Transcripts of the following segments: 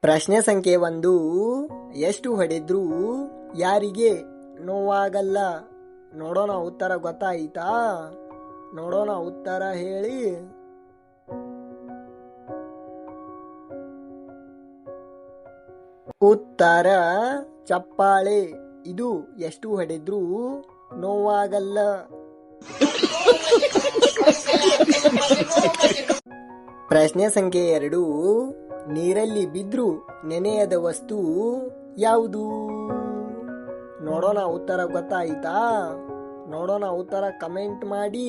ಪ್ರಶ್ನೆ ಸಂಖ್ಯೆ 1. ಎಷ್ಟು ಹೊಡೆದ್ರೂ ಯಾರಿಗೆ ನೋವಾಗಲ್ಲ? ನೋಡೋಣ ಉತ್ತರ ಗೊತ್ತಾಯಿತಾ? ನೋಡೋಣ ಉತ್ತರ ಹೇಳಿ. ಉತ್ತರ ಚಪ್ಪಾಳೆ. ಇದು ಎಷ್ಟು ಹೊಡೆದ್ರೂ ನೋವಾಗಲ್ಲ. ಪ್ರಶ್ನೆ ಸಂಖ್ಯೆ 2. ನೀರಲ್ಲಿ ಬಿದ್ರೂ ನೆನೆಯದ ವಸ್ತು ಯಾವುದು? ನೋಡೋಣ ಉತ್ತರ ಗೊತ್ತಾಯಿತಾ? ನೋಡೋಣ ಉತ್ತರ ಕಮೆಂಟ್ ಮಾಡಿ.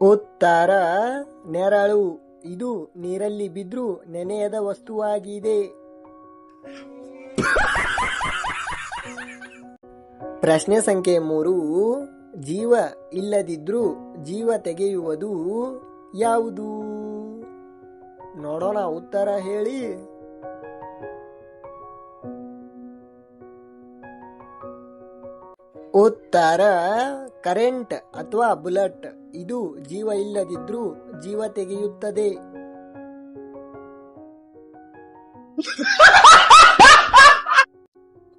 ಉತ್ತರ ನೆರಳು. ಇದು ನೀರಲ್ಲಿ ಬಿದ್ರೂ ನೆನೆಯದ ವಸ್ತುವಾಗಿದೆ. ಪ್ರಶ್ನೆ ಸಂಖ್ಯೆ 3. ಜೀವ ಇಲ್ಲದಿದ್ರೂ ಜೀವ ತೆಗೆಯುವುದು ಯಾವುದು? ನೋಡೋಣ ಉತ್ತರ ಹೇಳಿ. ಉತ್ತರ ಕರೆಂಟ್ ಅಥವಾ ಬುಲೆಟ್. ಇದು ಜೀವ ಇಲ್ಲದಿದ್ರೂ ಜೀವ ತೆಗೆಯುತ್ತದೆ.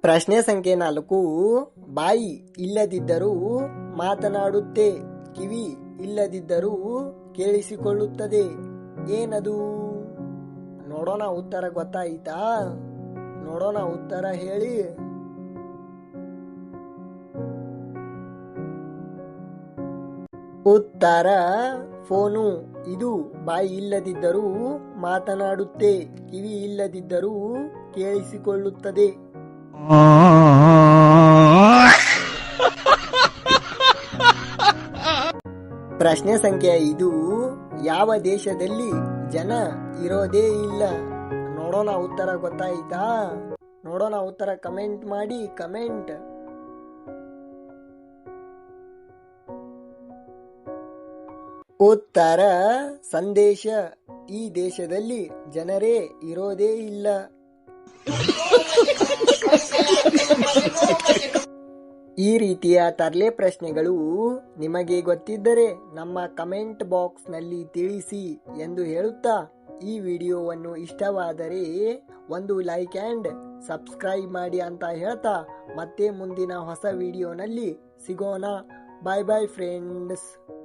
ಪ್ರಶ್ನೆ ಸಂಖ್ಯೆ 4. ಬಾಯಿ ಇಲ್ಲದಿದ್ದರೂ ಮಾತನಾಡುತ್ತೆ, ಕಿವಿ ಇಲ್ಲದಿದ್ದರೂ ಕೇಳಿಸಿಕೊಳ್ಳುತ್ತದೆ. ಏನದು? ನೋಡೋಣ ಉತ್ತರ ಗೊತ್ತಾಯಿತಾ? ನೋಡೋಣ ಉತ್ತರ ಹೇಳಿ. ಉತ್ತರ ಫೋನು. ಇದು ಬಾಯಿ ಇಲ್ಲದಿದ್ದರೂ ಮಾತನಾಡುತ್ತೆ, ಕಿವಿ ಇಲ್ಲದಿದ್ದರೂ ಕೇಳಿಸಿಕೊಳ್ಳುತ್ತದೆ. ಪ್ರಶ್ನೆ ಸಂಖ್ಯೆ 5. ಯಾವ ದೇಶದಲ್ಲಿ ಜನ ಇರೋದೇ ಇಲ್ಲ? ನೋಡೋಣ ಉತ್ತರ ಗೊತ್ತಾಯಿತಾ? ನೋಡೋಣ ಉತ್ತರ ಕಮೆಂಟ್ ಮಾಡಿ. ಕಮೆಂಟ್. ಉತ್ತರ ಸಂದೇಶ. ಈ ದೇಶದಲ್ಲಿ ಜನರೇ ಇರೋದೇ ಇಲ್ಲ. ಈ ರೀತಿಯ ತರಲೆ ಪ್ರಶ್ನೆಗಳು ನಿಮಗೆ ಗೊತ್ತಿದ್ದರೆ ನಮ್ಮ ಕಮೆಂಟ್ ಬಾಕ್ಸ್ ನಲ್ಲಿ ತಿಳಿಸಿ ಎಂದು ಹೇಳುತ್ತಾ, ಈ ವಿಡಿಯೋವನ್ನು ಇಷ್ಟವಾದರೆ ಒಂದು ಲೈಕ್ ಅಂಡ್ ಸಬ್ಸ್ಕ್ರೈಬ್ ಮಾಡಿ ಅಂತ ಹೇಳ್ತಾ, ಮತ್ತೆ ಮುಂದಿನ ಹೊಸ ವಿಡಿಯೋನಲ್ಲಿ ಸಿಗೋಣ. ಬಾಯ್ ಬಾಯ್ ಫ್ರೆಂಡ್ಸ್.